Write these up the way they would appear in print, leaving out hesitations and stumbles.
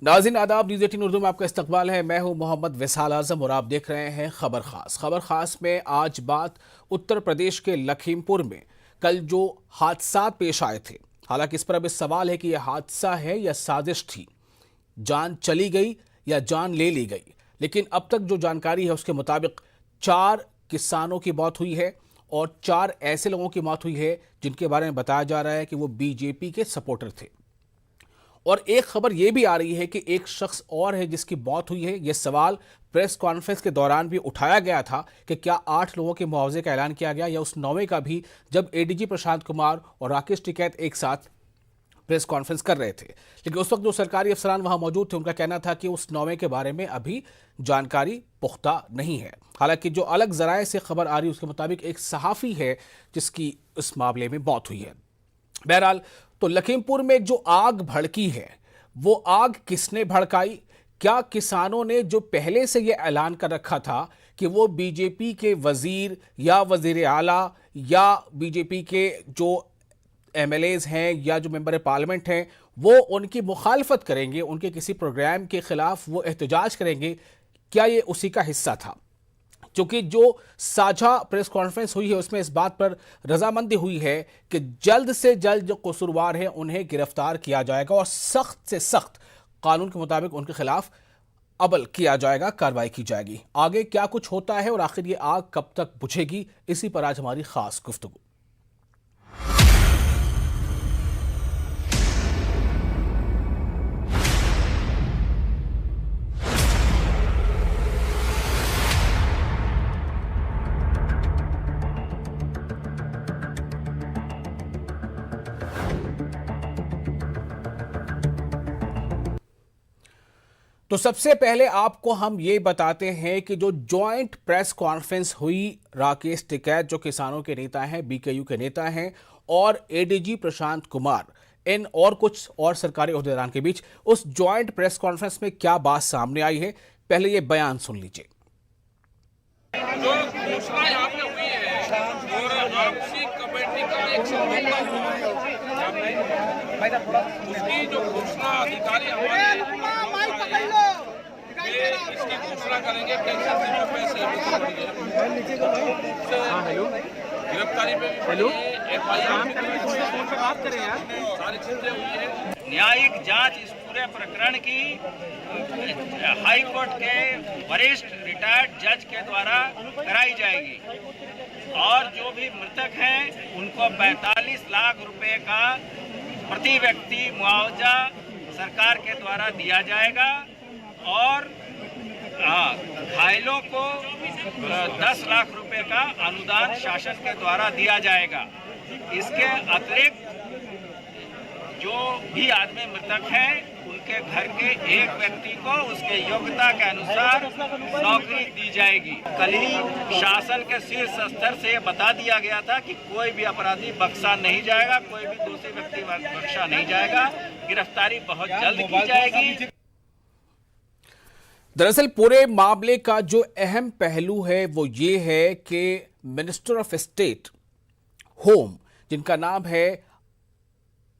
नाज़रीन आदाब, न्यूज़ 18 उर्दू में आपका इस्तकबाल है। मैं हूं मोहम्मद विसाल आजम और आप देख रहे हैं खबर खास। खबर खास में आज बात उत्तर प्रदेश के लखीमपुर में कल जो हादसा पेश आए थे, हालांकि इस पर अब सवाल है कि यह हादसा है या साजिश थी, जान चली गई या जान ले ली गई। लेकिन अब तक जो जानकारी है उसके मुताबिक 4 किसानों की मौत हुई है और 4 ऐसे लोगों की मौत हुई है जिनके बारे में बताया जा रहा है कि वो बीजेपी के सपोर्टर थे। और एक खबर यह भी आ रही है कि एक शख्स और है जिसकी मौत हुई है। यह सवाल प्रेस कॉन्फ्रेंस के दौरान भी उठाया गया था कि क्या 8 लोगों के मुआवजे का ऐलान किया गया या उस 9वें का भी, जब एडीजी प्रशांत कुमार और राकेश टिकैत एक साथ प्रेस कॉन्फ्रेंस कर रहे थे। लेकिन उस वक्त जो सरकारी अफसरान वहां मौजूद थे उनका कहना था कि उस 9वें के बारे में अभी जानकारी पुख्ता नहीं है। हालांकि जो अलग जराए से खबर आ रही है उसके मुताबिक एक सहाफी है जिसकी इस मामले में मौत हुई है। बहरहाल, तो लखीमपुर में जो आग भड़की है वो आग किसने भड़काई? क्या किसानों ने जो पहले से ये ऐलान कर रखा था कि वो बीजेपी के वजीर या वजीर आला या बीजेपी के जो एमएलएज हैं या जो मेंबर पार्लियामेंट हैं वो उनकी मुखालफत करेंगे, उनके किसी प्रोग्राम के खिलाफ वो एहतजाज करेंगे, क्या ये उसी का हिस्सा था? क्योंकि जो साझा प्रेस कॉन्फ्रेंस हुई है उसमें इस बात पर रजामंदी हुई है कि जल्द से जल्द जो कसूरवार हैं उन्हें गिरफ्तार किया जाएगा और सख्त से सख्त कानून के मुताबिक उनके खिलाफ अमल किया जाएगा, कार्रवाई की जाएगी। आगे क्या कुछ होता है और आखिर ये आग कब तक बुझेगी, इसी पर आज हमारी खास गुफ्तगू। तो सबसे पहले आपको हम ये बताते हैं कि जो जॉइंट प्रेस कॉन्फ्रेंस हुई राकेश टिकैत जो किसानों के नेता हैं, बीकेयू के नेता हैं, और एडीजी प्रशांत कुमार, इन और कुछ और सरकारी ओहदेदारान के बीच, उस जॉइंट प्रेस कॉन्फ्रेंस में क्या बात सामने आई है, पहले ये बयान सुन लीजिए। जो घोषणा यहाँ पे हुई है और आपसी कमेटी का एक समझौता हुआ है, उसकी जो घोषणा अधिकारी हमारे इसकी घोषणा करेंगे। पेंशन से जो पैसे गिरफ्तारी पे FIR सारी चीजें हुई है। न्यायिक जांच इस पूरे प्रकरण की हाई कोर्ट के वरिष्ठ रिटायर्ड जज के द्वारा कराई जाएगी और जो भी मृतक हैं उनको 45 लाख रुपए का प्रति व्यक्ति मुआवजा सरकार के द्वारा दिया जाएगा और घायलों को 10 लाख रुपए का अनुदान शासन के द्वारा दिया जाएगा। इसके अतिरिक्त जो भी आदमी मृतक हैं उनके घर के एक व्यक्ति को उसके योग्यता के अनुसार नौकरी दी जाएगी। कल ही शासन के शीर्ष स्तर से बता दिया गया था कि कोई भी अपराधी बख्शा नहीं जाएगा, कोई भी दूसरे व्यक्ति बख्शा नहीं जाएगा, गिरफ्तारी बहुत जल्द की जाएगी। दरअसल पूरे मामले का जो अहम पहलू है वो ये है कि मिनिस्टर ऑफ स्टेट होम, जिनका नाम है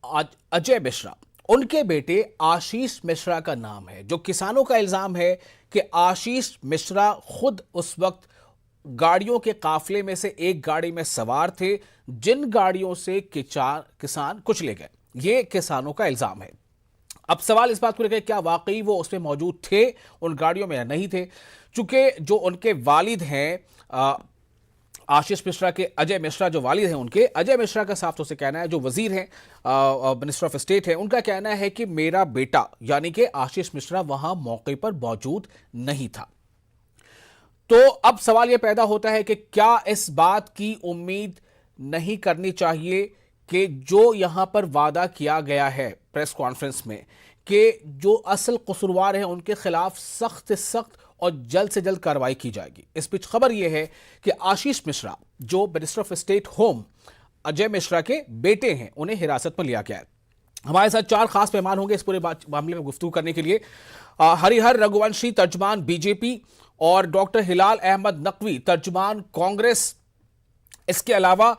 अजय मिश्रा, उनके बेटे आशीष मिश्रा का नाम है। जो किसानों का इल्जाम है कि आशीष मिश्रा खुद उस वक्त गाड़ियों के काफिले में से एक गाड़ी में सवार थे जिन गाड़ियों से किसान कुचले गए। ये किसानों का इल्जाम है। अब सवाल इस बात को लेकर क्या वाकई वो उसमें मौजूद थे उन गाड़ियों में या नहीं थे। चूंकि जो उनके वालिद हैं आशीष मिश्रा के, अजय मिश्रा जो वालिद हैं उनके, अजय मिश्रा का साफ तौर से कहना है, जो वजीर हैं मिनिस्टर ऑफ स्टेट है, उनका कहना है कि मेरा बेटा यानी कि आशीष मिश्रा वहां मौके पर मौजूद नहीं था। तो अब सवाल यह पैदा होता है कि क्या इस बात की उम्मीद नहीं करनी चाहिए कि जो यहां पर वादा किया गया है प्रेस कॉन्फ्रेंस में कि जो असल कसूरवार हैं उनके खिलाफ सख्त से सख्त और जल्द से जल्द कार्रवाई की जाएगी। इस बीच खबर यह है कि आशीष मिश्रा जो minister of state home Ajay Mishra के बेटे हैं उन्हें हिरासत में लिया गया है। हमारे साथ 4 खास मेहमान होंगे इस पूरे मामले में गुफ्तगू करने के लिए। हरिहर रघुवंशी, तर्जुमान बीजेपी, और डॉक्टर हिलाल अहमद नकवी, तर्जुमान कांग्रेस। इसके अलावा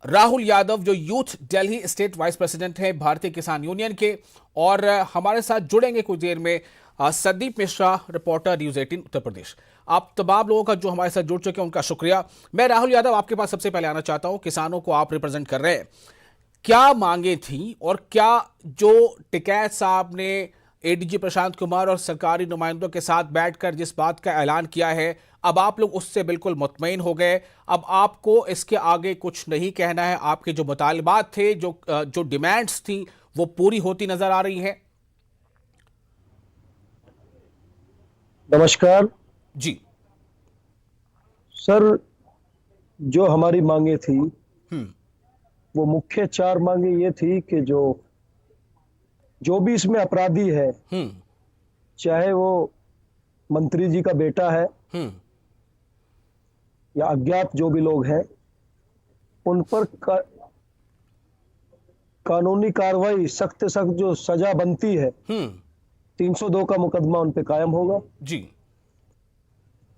राहुल यादव जो youth Delhi state wise president हैं भारतीय किसान यूनियन के, और हमारे साथ जुड़ेंगे कुछ देर में संदीप मिश्रा, रिपोर्टर न्यूज 18 उत्तर प्रदेश। आप तमाम लोगों का जो हमारे साथ जुड़ चुके हैं उनका शुक्रिया। मैं राहुल यादव आपके पास सबसे पहले आना चाहता हूं। किसानों को आप रिप्रेजेंट कर रहे हैं, क्या मांगे थी और क्या जो टिकैत साहब ने एडीजी प्रशांत कुमार और सरकारी नुमाइंदों के साथ बैठकर जिस बात का ऐलान किया है, अब आप लोग उससे बिल्कुल मुतमईन हो गए? अब आपको इसके आगे कुछ नहीं कहना है? आपके जो मुतालबात थे, जो डिमांड्स थी, वो पूरी होती नजर आ रही है? नमस्कार जी सर, जो हमारी मांगे थी वो मुख्य 4 मांगे ये थी कि जो भी इसमें अपराधी है, चाहे वो मंत्री जी का बेटा है या अज्ञात जो भी लोग हैं, उन पर कानूनी कार्रवाई, सख्त से सख्त जो सजा बनती है, 302 का मुकदमा उन पे कायम होगा जी,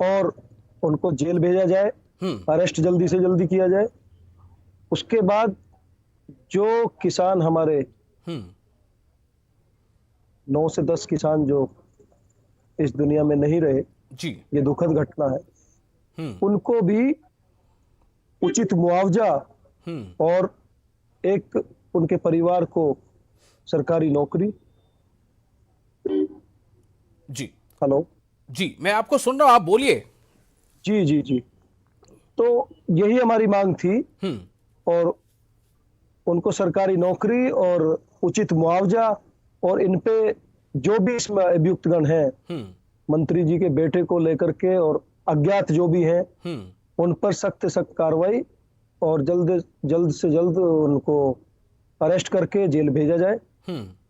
और उनको जेल भेजा जाए, अरेस्ट जल्दी से जल्दी किया जाए। उसके बाद जो किसान हमारे 9 से 10 किसान जो इस दुनिया में नहीं रहे जी, ये दुखद घटना है, उनको भी उचित मुआवजा और एक उनके परिवार को सरकारी नौकरी। जी हेलो जी, मैं आपको सुन रहा हूं, आप बोलिए। जी जी जी, तो यही हमारी मांग थी, और उनको सरकारी नौकरी और उचित मुआवजा, और इन पे जो भी इसमें अभियुक्तगण हैं, मंत्री जी के बेटे को लेकर के और अज्ञात जो भी हैं, उन पर सख्त सख्त कार्रवाई और जल्द से जल्द उनको अरेस्ट करके जेल भेजा जाए।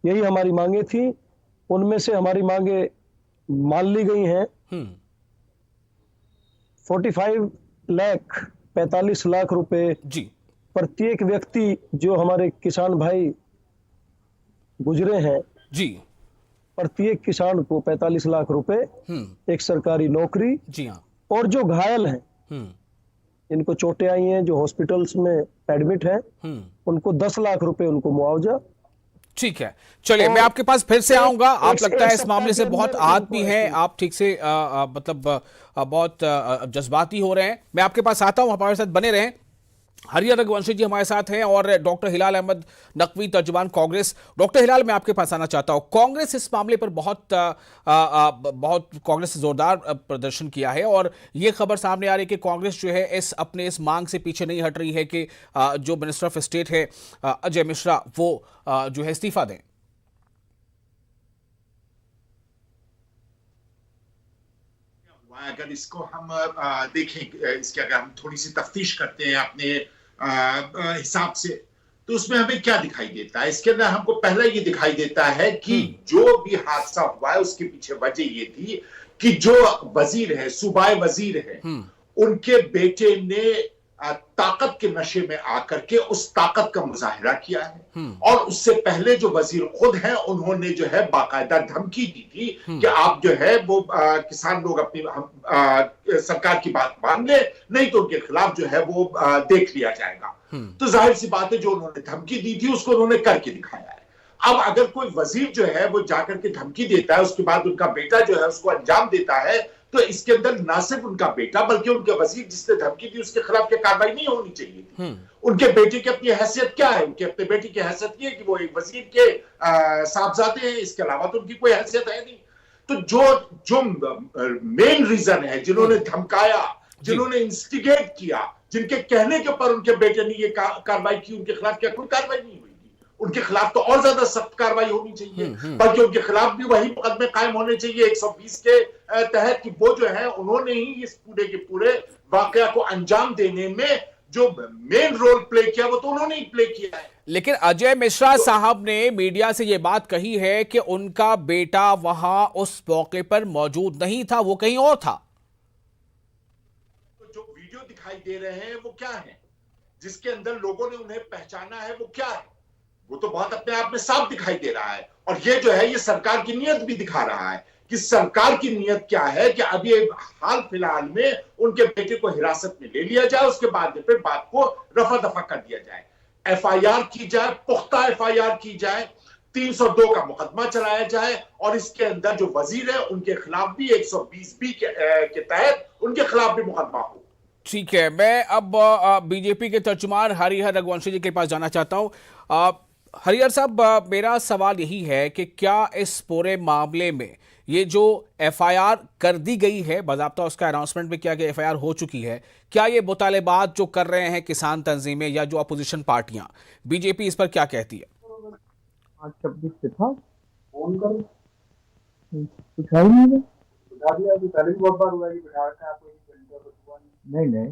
यही हमारी मांगे थी। उनमें से हमारी मांगे मान ली गई हैं। 45 लाख रुपए जी प्रत्येक व्यक्ति, जो हमारे किसान भाई गुजरे हैं, जी, प्रत्येक किसान को 45 लाख रुपए, एक सरकारी नौकरी, जी हाँ, और जो घायल हैं, इनको चोटें आई हैं, जो हॉस्पिटल्स में एडमिट हैं, उनको 10 लाख रुपए उनको मुआवजा। ठीक है, चलिए मैं आपके पास फिर से आऊंगा। आप लगता है इस मामले से बहुत आदमी हैं, आप ठीक से मतलब बहुत जज्बाती हो रहे हैं। मैं आपके पास आता हूं, हमारे साथ बने रहें। हरियाणा रघुवंशी जी हमारे साथ हैं और डॉक्टर हिलाल अहमद नकवी, तर्जुमान कांग्रेस। डॉक्टर हिलाल, मैं आपके पास आना चाहता हूं। कांग्रेस इस मामले पर बहुत कांग्रेस ने जोरदार प्रदर्शन किया है और ये खबर सामने आ रही है कि कांग्रेस जो है अपने इस मांग से पीछे नहीं हट रही है कि जो मिनिस्टर ऑफ स्टेट है अजय मिश्रा, वो जो है इस्तीफा दें। अगर इसको हम देखें, इसके अगर हम थोड़ी सी तफ्तीश करते हैं अपने हिसाब से, तो उसमें हमें क्या दिखाई देता है? इसके अंदर हमको पहला ये दिखाई देता है कि जो भी हादसा हुआ है उसके पीछे वजह ये थी कि जो वजीर है, सूबाई वजीर है, उनके बेटे ने ताकत के नशे में आकर के उस ताकत का मुजाहिरा किया है। और उससे पहले जो वजीर खुद हैं, उन्होंने जो है बाकायदा धमकी दी थी कि आप जो है वो किसान लोग अपनी सरकार की बात मान ले, नहीं तो उनके खिलाफ जो है वो देख लिया जाएगा। तो जाहिर सी बात है, जो उन्होंने धमकी दी थी उसको उन्होंने करके दिखाया है। अब अगर कोई वजीर जो है वो जाकर के धमकी देता है, उसके बाद उनका बेटा जो है उसको अंजाम देता है, तो इसके अंदर ना सिर्फ उनका बेटा बल्कि उनके वजीर जिसने धमकी दी उसके खिलाफ क्या कार्रवाई नहीं होनी चाहिए थी? उनके बेटे की अपनी हैसियत क्या है? उनके अपने बेटे की हैसियत ये है कि वो एक वजीर के साहबजादे हैं, इसके अलावा तो उनकी कोई हैसियत है नहीं। तो जो मेन रीजन है, जिन्होंने धमकाया, जिन्होंने इंस्टिगेट किया, जिनके कहने के ऊपर उनके बेटे ने ये कार्रवाई की, उनके खिलाफ क्या कोई कार्रवाई नहीं हुई? उनके खिलाफ तो और ज्यादा सख्त कार्रवाई होनी चाहिए, बल्कि उनके खिलाफ भी वही मुकदमे कायम होने चाहिए 120 के तहत, कि वो जो है उन्होंने ही इस पूरे के पूरे वाकया को अंजाम देने में जो मेन रोल प्ले किया वो तो उन्होंने ही प्ले किया है। लेकिन अजय मिश्रा साहब ने मीडिया से यह बात कही है कि उनका बेटा वहां उस मौके पर मौजूद नहीं था, वो कहीं और था। तो जो वीडियो दिखाई दे रहे हैं वो क्या है, जिसके अंदर लोगों ने उन्हें पहचाना है, वो क्या है? वो तो बहुत अपने आप में साफ दिखाई दे रहा है। और ये जो है ये सरकार की नीयत भी दिखा रहा है कि सरकार की नीयत क्या है कि अभी हाल फिलहाल में उनके बेटे को हिरासत में ले लिया जाए, उसके बाद में फिर बात को रफा दफा कर दिया जाए, एफआईआर की जाए, पुख्ता एफआईआर की जाए, 302 का मुकदमा चलाया जाए और इसके अंदर जो वजीर है उनके खिलाफ भी 120B के तहत उनके खिलाफ भी मुकदमा हो। ठीक है, मैं अब बीजेपी के तर्जुमान हरिहर रघुवंशी जी के पास जाना चाहता हूं। हरिहर साहब, मेरा सवाल यही है कि क्या इस पूरे मामले में ये जो एफआईआर कर दी गई है, बाज़ाब्ता उसका अनाउंसमेंट भी किया गया, एफआईआर हो चुकी है, क्या ये मुतालिबात जो कर रहे हैं किसान तंजीमें या जो अपोजिशन पार्टियां, बीजेपी इस पर क्या कहती है? नहीं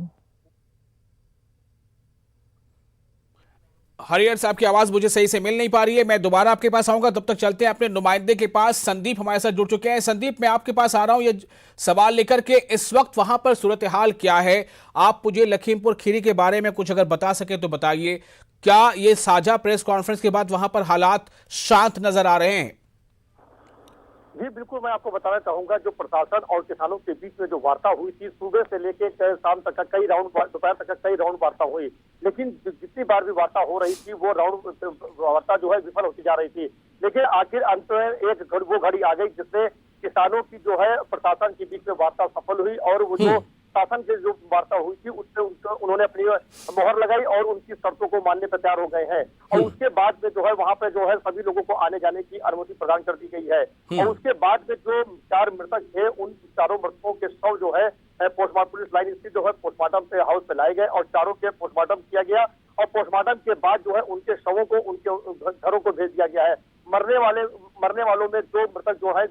हरिहर साहब की आवाज मुझे सही से मिल नहीं पा रही है, मैं दोबारा आपके पास आऊंगा, तब तक चलते हैं अपने नुमाइंदे के पास। संदीप हमारे साथ जुड़ चुके हैं। संदीप, मैं आपके पास आ रहा हूं ये सवाल लेकर के, इस वक्त वहां पर सूरत हाल क्या है? आप मुझे लखीमपुर खीरी के बारे में कुछ अगर बता सके तो बताइए। क्या ये साझा प्रेस कॉन्फ्रेंस के बाद वहां पर हालात शांत नजर आ रहे हैं? जी बिल्कुल, मैं आपको बताना चाहूंगा, जो प्रशासन और किसानों के बीच में जो वार्ता हुई थी, सुबह से लेकर शाम तक का कई राउंड, दोपहर तक का कई राउंड वार्ता हुई, लेकिन जितनी बार भी वार्ता हो रही थी वो राउंड वार्ता जो है विफल होती जा रही थी। लेकिन आखिर अंत में वो घड़ी आ गई जिससे किसानों की जो है प्रशासन के बीच में वार्ता सफल हुई और वो जो शासन की जो वार्ता हुई थी उससे उन्होंने अपनी मोहर लगाई और उनकी शर्तों को मानने पर तैयार हो गए हैं। और उसके बाद में जो है वहां पे जो है सभी लोगों को आने जाने की अनुमति प्रदान कर दी गई है। और उसके बाद में जो 4 मृतक थे, उन चारों मृतकों के शव जो है पोस्टमार्टम पुलिस लाइन स्थित जो है पोस्टमार्टम पे हाउस पे लाए गए और चारों के पोस्टमार्टम किया गया और पोस्टमार्टम के बाद जो है उनके शवों को उनके घरों को भेज दिया गया है। मरने वालों में 2 मृतक जो है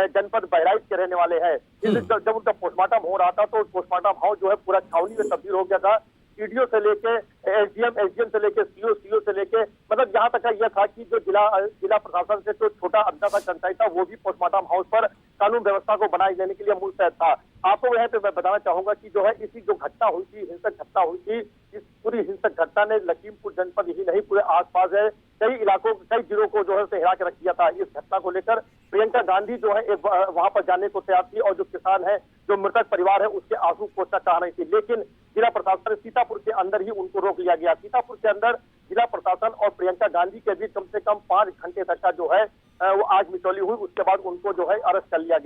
जनपद बहराइच के रहने वाले हैं। जब उनका पोस्टमार्टम हो रहा था तो पोस्टमार्टम हाउस जो है पूरा छावनी में तब्दील हो गया था। सीडीओ से लेके एसडीएम से लेके सीओ से लेके मतलब यहाँ तक का यह था कि जो जिला प्रशासन से जो छोटा अड्डा था कर्मचारी था वो भी पोस्टमार्टम हाउस पर कानून व्यवस्था को बनाए लेने के लिए मुस्तैद था। आपको यहाँ पे मैं बताना चाहूंगा कि जो है इसी जो घटना हुई थी, हिंसक घटना हुई थी, इस पूरी हिंसक घटना ने लखीमपुर जनपद ही नहीं पूरे आसपास है कई इलाकों, कई जिलों को जो है हिला के रख दिया था। इस घटना को लेकर प्रियंका गांधी जो है वहां पर जाने को तैयार थी और जो किसान है, जो मृतक परिवार है, उसके आंसू पोंछना चाह रही थी, लेकिन जिला प्रशासन सीतापुर के अंदर ही उनको रोक लिया गया। सीतापुर के अंदर जिला प्रशासन और प्रियंका गांधी के बीच कम से कम 5 घंटे तक का जो है वो आग मिचौली हुई। उसके बाद उनको जो है अरेस्ट कर लिया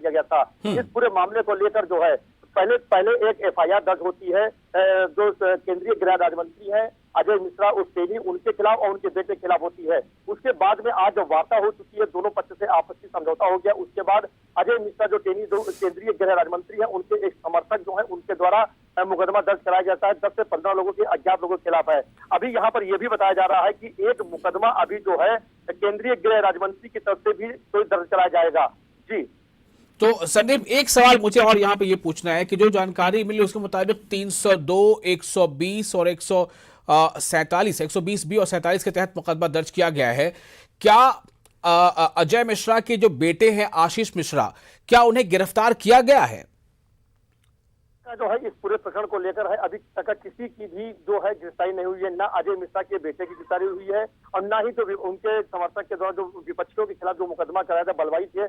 गया था। इस पूरे मामले को लेकर जो है पहले एक एफआईआर दर्ज होती है जो केंद्रीय गृह राज्य मंत्री है अजय मिश्रा उस टेनी उनके खिलाफ और उनके बेटे के खिलाफ होती है। उसके बाद में आज जब वार्ता हो चुकी है, दोनों पक्ष से आपसी समझौता हो गया, उसके बाद अजय मिश्रा जो टेनी जो केंद्रीय गृह राज्य मंत्री है उनके एक समर्थक जो है उनके द्वारा मुकदमा दर्ज कराया जाता है। 10 से 15 लोगों के अज्ञात लोगों के खिलाफ है। अभी यहाँ पर यह भी बताया जा रहा है कि एक मुकदमा अभी जो है केंद्रीय गृह राज्य मंत्री की तरफ से भी कोई दर्ज कराया जाएगा। जी तो संदीप, एक सवाल मुझे और यहाँ पे ये पूछना है कि जो जानकारी मिली उसके मुताबिक 302, 120 और 147, 120B और 47 के तहत मुकदमा दर्ज किया गया है। क्या अजय मिश्रा के जो बेटे हैं आशीष मिश्रा, क्या उन्हें गिरफ्तार किया गया है? जो है इस पूरे प्रकरण को लेकर है अभी तक किसी की भी जो है गिरफ्तारी नहीं हुई है। ना अजय मिश्रा के बेटे की गिरफ्तारी हुई है और ना ही जो उनके समर्थक के द्वारा जो विपक्षियों के खिलाफ जो मुकदमा कराया था बलवाई थे,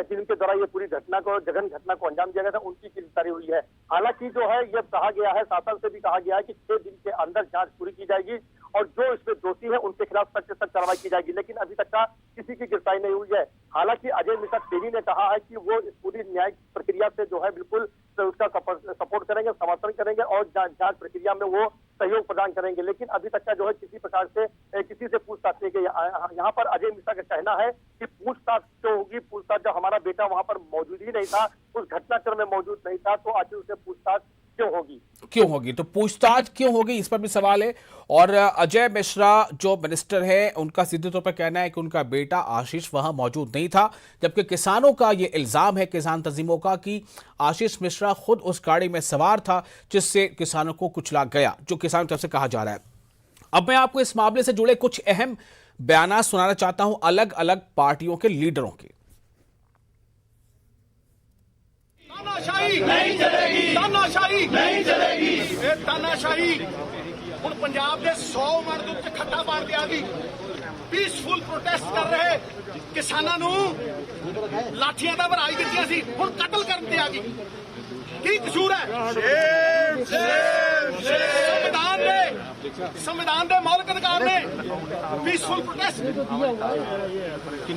जिनके द्वारा ये पूरी घटना को जघन घटना को अंजाम दिया गया था, उनकी गिरफ्तारी हुई है। हालांकि जो है यह कहा गया है, शासन से भी कहा गया है कि 6 दिन के अंदर जांच पूरी की जाएगी और जो इसमें दोषी है उनके खिलाफ सख्त से सख्त कार्रवाई की जाएगी, लेकिन अभी तक का किसी की गिरफ्तारी नहीं हुई है। हालांकि अजय मिश्रा टेनी ने कहा है कि वो इस पूरी न्यायिक प्रक्रिया से जो है बिल्कुल उसका सपोर्ट करेंगे, समर्थन करेंगे और जांच प्रक्रिया में वो सहयोग प्रदान करेंगे, लेकिन अभी तक का जो है किसी प्रकार से किसी से पूछताछ नहीं की। यहाँ पर अजय मिश्रा का कहना है कि पूछताछ जो होगी, पूछताछ जब हमारा बेटा वहां पर मौजूद ही नहीं था, उस घटनाक्रम में मौजूद नहीं था, तो आखिर उसे पूछताछ क्यों होगी? तो पूछताछ क्यों होगी, इस पर भी सवाल है। और अजय मिश्रा जो मिनिस्टर है, उनका सीधे तौर पर कहना है कि उनका बेटा आशीष वहां मौजूद नहीं था, जबकि किसानों का ये इल्जाम है, किसान तंजीमों का, कि आशीष मिश्रा खुद उस गाड़ी में सवार था जिससे किसानों को कुचला गया, जो किसानों की तरफ से कहा जा रहा है। अब मैं आपको इस मामले से जुड़े कुछ अहम बयान सुनाना चाहता हूं अलग अलग पार्टियों के लीडरों के। तानाशाही नहीं चलेगी, तानाशाही नहीं चलेगी, ये तानाशाही ਹੁਣ ਪੰਜਾਬ ਦੇ 100 ਮਰਦ ਉੱਤੇ ਖੱਟਾ ਮਾਰ ਦਿਆ ਗਈ। ਪੀਸਫੁਲ ਪ੍ਰੋਟੈਸਟ ਕਰ ਰਹੇ ਕਿਸਾਨਾਂ ਨੂੰ ਲਾਠੀਆਂ ਦਾ ਭਰਾਈ ਦਿੱਤੀਆਂ ਸੀ, ਹੁਣ ਕਤਲ ਕਰਨ ਤੇ ਆ ਗਈ। ਕੀ ਕਸੂਰ ਹੈ? ਸੰਵਿਧਾਨ ਦੇ ਮੌਲਿਕ ਅਧਿਕਾਰ ਨੇ ਪੀਸਫੁਲ ਪ੍ਰੋਟੈਸਟ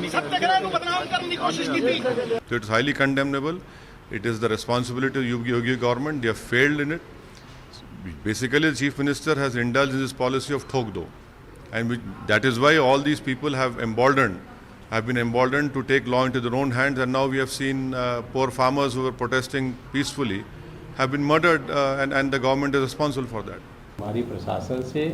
ਸੱਤਿਆਗ੍ਰਹਿ ਨੂੰ ਬਦਨਾਮ ਕਰਨ ਦੀ ਕੋਸ਼ਿਸ਼ ਕੀਤੀ। So it's highly condemnable. It is the responsibility of Yogi government. They have failed in it. Basically, the Chief Minister has indulged in this policy of thok do, and that is why all these people have been emboldened to take law into their own hands. And now we have seen poor farmers who were protesting peacefully have been murdered, and the government is responsible for that. हमारी प्रशासन से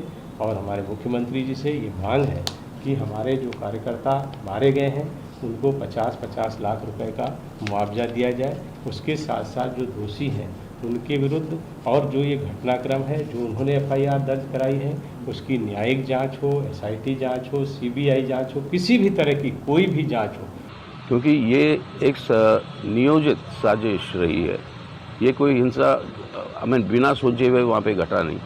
और हमारे मुख्यमंत्री जी से ये मांग है कि हमारे जो कार्यकर्ता मारे गए हैं उनको 50-50 लाख रुपए का मुआवजा दिया जाए। उसके साथ साथ जो दोषी हैं उनके विरुद्ध और जो ये घटनाक्रम है जो उन्होंने FIR दर्ज कराई है उसकी न्यायिक जांच हो, SIT जांच हो, CBI जांच हो, किसी भी तरह की कोई भी जांच हो, क्योंकि ये एक नियोजित साजिश रही है। ये कोई हिंसा बिना सोचे हुए वहाँ पे घटा नहीं।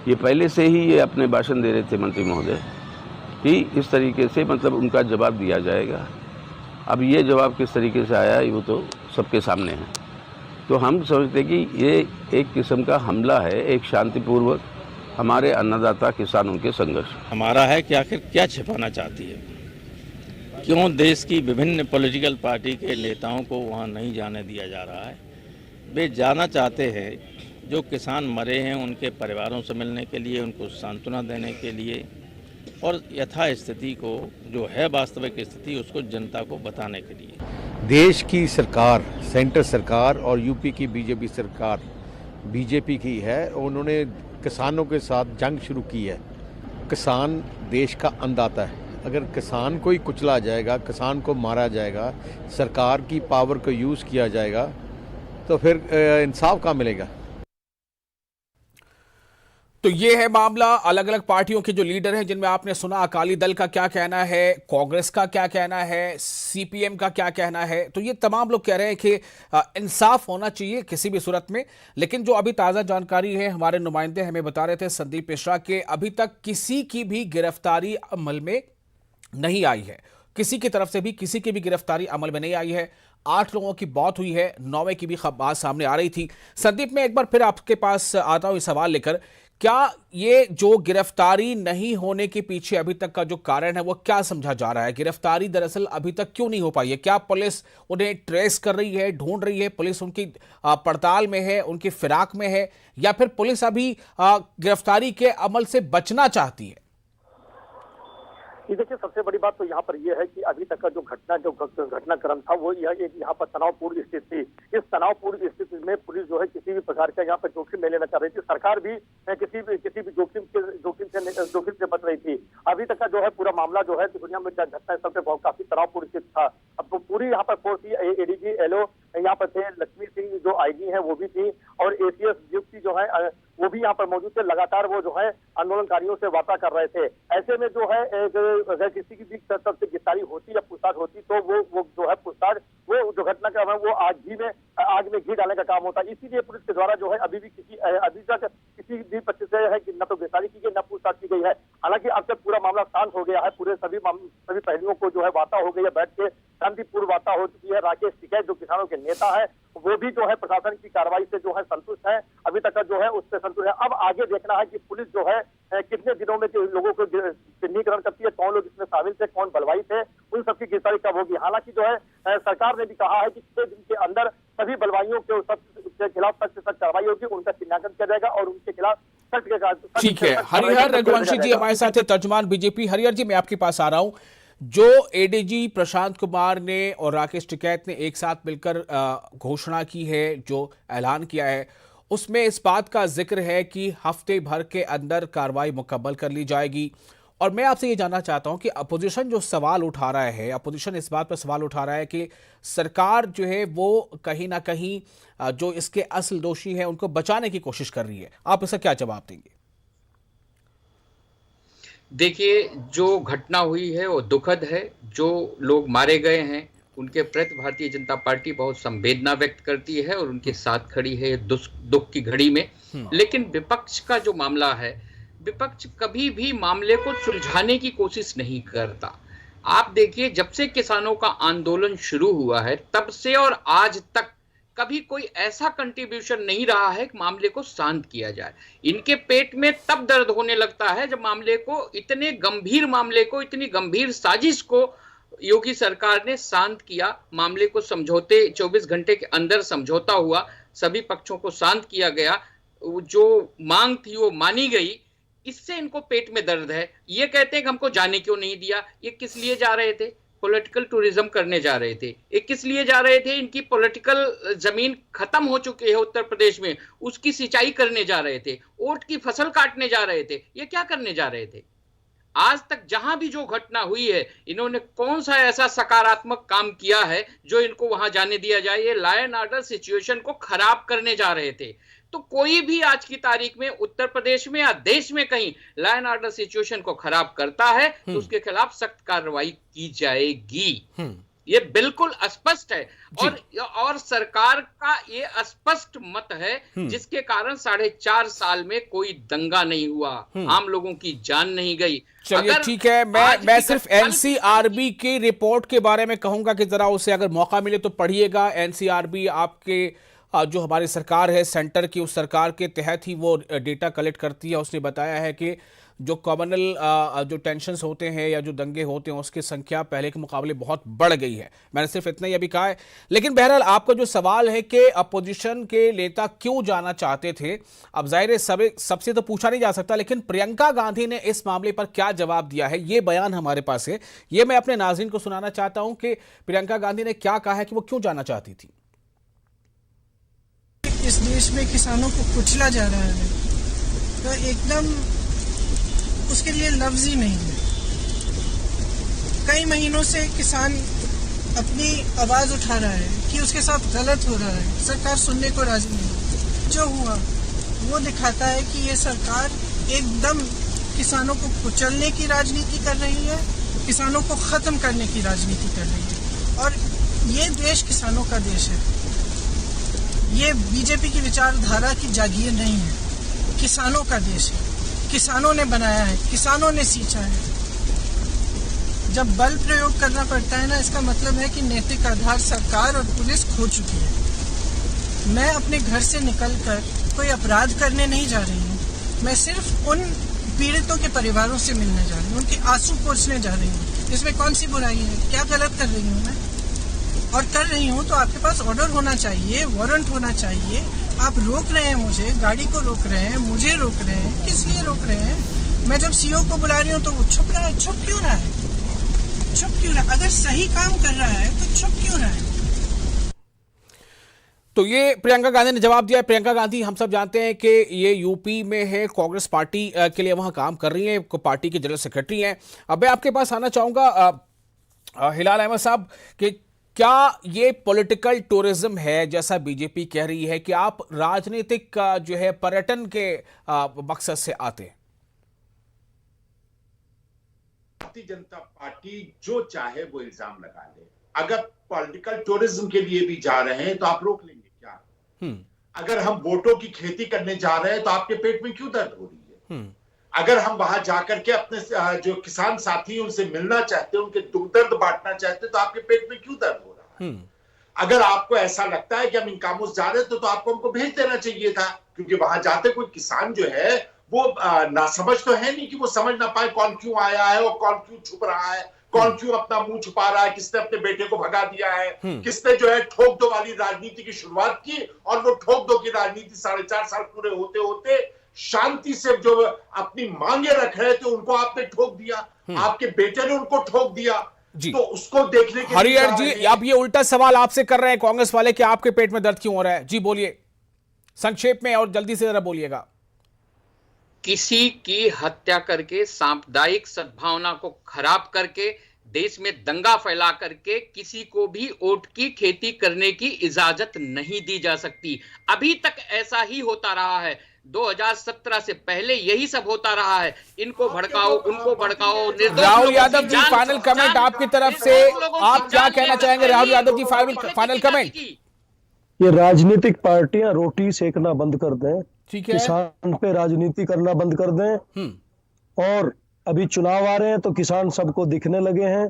ये पहले से ही ये अपने भाषण दे रहे थे मंत्री महोदय कि इस तरीके से मतलब उनका जवाब दिया जाएगा। अब ये जवाब किस तरीके से आया है वो तो सबके सामने है। तो हम समझते कि ये एक किस्म का हमला है, एक शांतिपूर्वक हमारे अन्नदाता किसानों के संघर्ष। हमारा है कि आखिर क्या छिपाना चाहती है, क्यों देश की विभिन्न पॉलिटिकल पार्टी के नेताओं को वहाँ नहीं जाने दिया जा रहा है। वे जाना चाहते हैं, जो किसान मरे हैं उनके परिवारों से मिलने के लिए, उनको सांत्वना देने के लिए और यथा स्थिति को जो है वास्तविक स्थिति उसको जनता को बताने के लिए। देश की सरकार, सेंटर सरकार और यूपी की बीजेपी सरकार बीजेपी की है। उन्होंने किसानों के साथ जंग शुरू की है। किसान देश का अन्नदाता है। अगर किसान को ही कुचला जाएगा, किसान को मारा जाएगा, सरकार की पावर को यूज़ किया जाएगा तो फिर इंसाफ कहाँ मिलेगा। तो ये है मामला। अलग अलग पार्टियों के जो लीडर हैं जिनमें आपने सुना अकाली दल का क्या कहना है, कांग्रेस का क्या कहना है, CPM का क्या कहना है। तो ये तमाम लोग कह रहे हैं कि इंसाफ होना चाहिए किसी भी सूरत में। लेकिन जो अभी ताज़ा जानकारी है, हमारे नुमाइंदे हमें बता रहे थे संदीप मिश्रा के अभी तक किसी की भी गिरफ्तारी अमल में नहीं आई है। किसी की तरफ से भी किसी की भी गिरफ्तारी अमल में नहीं आई है। 8 लोगों की मौत हुई है, 9वें की भी बात सामने आ रही थी। संदीप, मैं एक बार फिर आपके पास आता हूं सवाल लेकर, क्या ये जो गिरफ्तारी नहीं होने के पीछे अभी तक का जो कारण है वो क्या समझा जा रहा है? गिरफ्तारी दरअसल अभी तक क्यों नहीं हो पाई है? क्या पुलिस उन्हें ट्रेस कर रही है, ढूंढ रही है, पुलिस उनकी पड़ताल में है, उनकी फिराक में है, या फिर पुलिस अभी गिरफ्तारी के अमल से बचना चाहती है? ये देखिए, सबसे बड़ी बात तो यहाँ पर यह है कि अभी तक का जो घटनाक्रम था वो यह एक यहाँ पर तनावपूर्ण स्थिति थी। इस तनावपूर्ण स्थिति में पुलिस जो है किसी भी प्रकार का यहाँ पर जोखिम नहीं लेना चाह रही थी। सरकार भी किसी भी जोखिम से बच रही थी। अभी तक का जो है पूरा मामला जो है दुनिया में घटनास्थल पे बहुत काफी तनावपूर्ण स्थिति था। अब तो पूरी यहाँ पर फोर्स थी, ADG LO यहाँ पर थे, लक्ष्मी सिंह जो IG है वो भी थी, और ACS युक्ति जो है वो भी यहाँ पर मौजूद थे। लगातार वो जो है आंदोलनकारियों से वार्ता कर रहे थे। ऐसे में जो है अगर किसी की भी तरफ से गिरफ्तारी होती या पूछताछ होती तो वो जो है पूछताछ, वो जो घटनाक्रम है वो आग में घी डालने का काम होता है। इसीलिए पुलिस के द्वारा जो है अभी तक किसी भी पक्ष से है कि न तो गिरफ्तारी की गई न पूछताछ की गई है। हालांकि अब तक पूरा मामला शांत हो गया है। पूरे सभी पहलुओं को जो है वार्ता हो गई है, बैठ के शांतिपूर्ण वार्ता हो चुकी है। राकेश टिकैत जो किसानों के नेता है वो भी जो है प्रशासन की कार्रवाई से जो है संतुष्ट है, अभी तक का जो है उससे संतुष्ट है। अब आगे देखना है कि पुलिस जो है कितने दिनों में लोगों को चिन्हीकरण करती है, कौन लोग इसमें शामिल थे, कौन बलवाई थे, उन सबकी गिरफ्तारी कब होगी। हालांकि जो है सरकार ने भी कहा है कि 6 दिन के अंदर सभी बलवाइयों के खिलाफ सख्त से सख्त कार्रवाई होगी, उनका चिन्हांकन किया जाएगा और उनके खिलाफ सख्त। ठीक है, हरिहर रघुवंशी जी हमारे साथ है, तर्जुमान बीजेपी। हरिहर जी, मैं आपके पास आ रहा हूं। जो ADG प्रशांत कुमार ने और राकेश टिकैत ने एक साथ मिलकर घोषणा की है, जो ऐलान किया है, उसमें इस बात का जिक्र है कि हफ्ते भर के अंदर कार्रवाई मुकम्मल कर ली जाएगी। और मैं आपसे ये जानना चाहता हूं कि अपोजिशन जो सवाल उठा रहा है, अपोजिशन इस बात पर सवाल उठा रहा है कि सरकार जो है वो कहीं ना कहीं जो इसके असल दोषी हैं उनको बचाने की कोशिश कर रही है। आप इसका क्या जवाब देंगे? देखिए, जो घटना हुई है वो दुखद है। जो लोग मारे गए हैं उनके प्रति भारतीय जनता पार्टी बहुत संवेदना व्यक्त करती है और उनके साथ खड़ी है दुख की घड़ी में। लेकिन विपक्ष का जो मामला है, विपक्ष कभी भी मामले को सुलझाने की कोशिश नहीं करता। आप देखिए, जब से किसानों का आंदोलन शुरू हुआ है तब से और आज तक कभी कोई ऐसा कंट्रीब्यूशन नहीं रहा है कि मामले को शांत किया जाए। इनके पेट में तब दर्द होने लगता है जब मामले को, इतने गंभीर मामले को, इतनी गंभीर साजिश को योगी सरकार ने शांत किया। मामले को समझौते 24 घंटे के अंदर समझौता हुआ, सभी पक्षों को शांत किया गया, जो मांग थी वो मानी गई। इससे इनको पेट में दर्द है। ये कहते हैं कि हमको जाने क्यों नहीं दिया। ये किस लिए जा रहे थे? पॉलिटिकल टूरिज्म करने जा रहे थे। ये किस लिए जा रहे थे? इनकी पॉलिटिकल जमीन खत्म हो चुकी है उत्तर प्रदेश में, उसकी सिंचाई करने जा रहे थे, ओट की फसल काटने जा रहे थे। ये क्या करने जा रहे थे? आज तक जहां भी जो घटना हुई है, इन्होंने कौन सा ऐसा सकारात्मक काम किया है जो इनको वहां जाने दिया जाए? ये लॉ एंड ऑर्डर सिचुएशन को खराब करने जा रहे थे। तो कोई भी आज की तारीख में उत्तर प्रदेश में या देश में कहीं लॉ एंड ऑर्डर सिचुएशन को खराब करता है तो उसके खिलाफ सख्त कार्रवाई की जाएगी। ये बिल्कुल स्पष्ट है। और सरकार का ये स्पष्ट मत है, जिसके कारण 4.5 साल में कोई दंगा नहीं हुआ, आम लोगों की जान नहीं गई। चलिए ठीक है, मैं सिर्फ एनसीआरबी की रिपोर्ट के बारे में कहूंगा कि जरा उसे अगर मौका मिले तो पढ़िएगा। एनसीआरबी आपके जो हमारी सरकार है सेंटर की, उस सरकार के तहत ही वो डेटा कलेक्ट करती है। उसने बताया है कि जो कम्युनल जो टेंशन्स होते हैं या जो दंगे होते हैं उसकी संख्या पहले के मुकाबले बहुत बढ़ गई है। मैंने सिर्फ इतना ही अभी कहा है। लेकिन बहरहाल आपका जो सवाल है कि अपोजिशन के नेता क्यों जाना चाहते थे, अब जाहिर है सबसे तो पूछा नहीं जा सकता, लेकिन प्रियंका गांधी ने इस मामले पर क्या जवाब दिया है ये बयान हमारे पास है। ये मैं अपने नाज़रीन को सुनाना चाहता हूं कि प्रियंका गांधी ने क्या कहा है कि वो क्यों जाना चाहती थी। इस देश में किसानों को कुचला जा रहा है तो एकदम उसके लिए लफ्ज ही नहीं है। कई महीनों से किसान अपनी आवाज उठा रहा है कि उसके साथ गलत हो रहा है, सरकार सुनने को राजी नहीं। जो हुआ वो दिखाता है कि ये सरकार एकदम किसानों को कुचलने की राजनीति कर रही है, किसानों को खत्म करने की राजनीति कर रही है। और ये देश किसानों का देश है। ये बीजेपी की विचारधारा की जागीर नहीं है, किसानों का देश है। किसानों ने बनाया है, किसानों ने सींचा है। जब बल प्रयोग करना पड़ता है ना, इसका मतलब है कि नैतिक आधार सरकार और पुलिस खो चुकी है। मैं अपने घर से निकलकर कोई अपराध करने नहीं जा रही हूँ, मैं सिर्फ उन पीड़ितों के परिवारों से मिलने जा रही हूँ, उनके आंसू पोंछने जा रही हूँ। इसमें कौन सी बुराई है? क्या गलत कर रही हूँ मैं? और कर रही हूँ तो आपके पास ऑर्डर होना चाहिए, वारंट होना चाहिए। आप रोक रहे हैं मुझे, गाड़ी को रोक रहे हैं, मुझे रोक रहे हैं, किस लिए रोक रहे हैं? मैं जब सीओ को बुला रही हूँ तो वो छुप रहा है। छुप क्यों रहा है? छुप क्यों रहा है? अगर सही काम कर रहा है तो छुप क्यों रहा है? तो ये प्रियंका गांधी ने जवाब दिया है। प्रियंका गांधी हम सब जानते हैं कि ये यूपी में है, कांग्रेस पार्टी के लिए वहां काम कर रही है, पार्टी की जनरल सेक्रेटरी हैं। अब मैं आपके पास आना चाहूंगा हिलाल अहमद साहब कि क्या ये पॉलिटिकल टूरिज्म है जैसा बीजेपी कह रही है कि आप राजनीतिक जो है पर्यटन के मकसद से आते हैं? भारतीय जनता पार्टी जो चाहे वो इल्जाम लगा ले। अगर पॉलिटिकल टूरिज्म के लिए भी जा रहे हैं तो आप रोक लेंगे क्या? अगर हम वोटों की खेती करने जा रहे हैं तो आपके पेट में क्यों दर्द हो रही है? अगर हम वहां जाकर के अपने जो किसान साथी उनसे मिलना चाहते हैं, उनके दुख दर्द बांटना चाहते हैं, तो आपके पेट में क्यों दर्द हो रहा है? अगर आपको ऐसा लगता है कि हम इन कामों से जा रहे हैं तो आपको हमको भेज देना चाहिए था, क्योंकि वहां जाते कोई किसान जो है वो नासमझ तो है नहीं कि वो समझ ना पाए कौन क्यों आया है और कौन क्यों छुप रहा है, कौन क्यों अपना मुंह छुपा रहा है, किसने अपने बेटे को भगा दिया है, किसने जो है ठोक दो वाली राजनीति की शुरुआत की। और वो ठोक दो की राजनीति 4.5 साल पूरे होते होते शांति से जो अपनी मांगे रख रहे थे उनको आपने ठोक दिया, आपके बेटे ने उनको ठोक दिया। तो उसको देखने के हरिहर जी, आप ये उल्टा सवाल आपसे कर रहे हैं कांग्रेस वाले कि आपके पेट में दर्द क्यों हो रहा है? जी बोलिए, संक्षेप में और जल्दी से जरा बोलिएगा। किसी की हत्या करके, सांप्रदायिक सद्भावना को खराब करके, देश में दंगा फैला करके किसी को भी वोट की खेती करने की इजाजत नहीं दी जा सकती। अभी तक ऐसा ही होता रहा है। 2017 से पहले यही सब होता रहा है। इनको भड़काओ, उनको भड़काओ। राहुल यादव जी, फाइनल कमेंट आपकी तरफ से, आप क्या कहना चाहेंगे? Rahul Yadav ji, final comment. ये राजनीतिक पार्टियां रोटी सेकना बंद कर दें, ठीक है, किसान पे राजनीति करना बंद कर दें। और अभी चुनाव आ रहे हैं तो किसान सबको दिखने लगे हैं,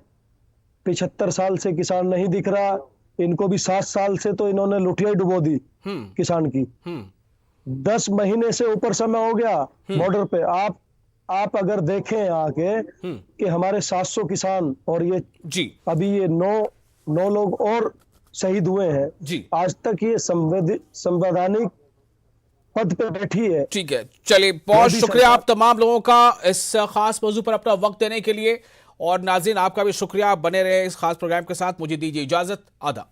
75 साल से किसान नहीं दिख रहा, इनको भी 7 साल से तो इन्होंने लुटिया ही डुबो दी किसान की। 10 महीने से ऊपर समय हो गया बॉर्डर पे। आप अगर देखें आके कि हमारे 700 किसान और ये जी अभी ये 9 लोग और शहीद हुए हैं जी। आज तक ये संवैधानिक पद पे बैठी है। ठीक है, चलिए बहुत शुक्रिया आप तमाम लोगों का इस खास मौजू पर अपना वक्त देने के लिए, और नाज़रीन आपका भी शुक्रिया, बने रहे इस खास प्रोग्राम के साथ। मुझे दीजिए इजाजत, आदाब।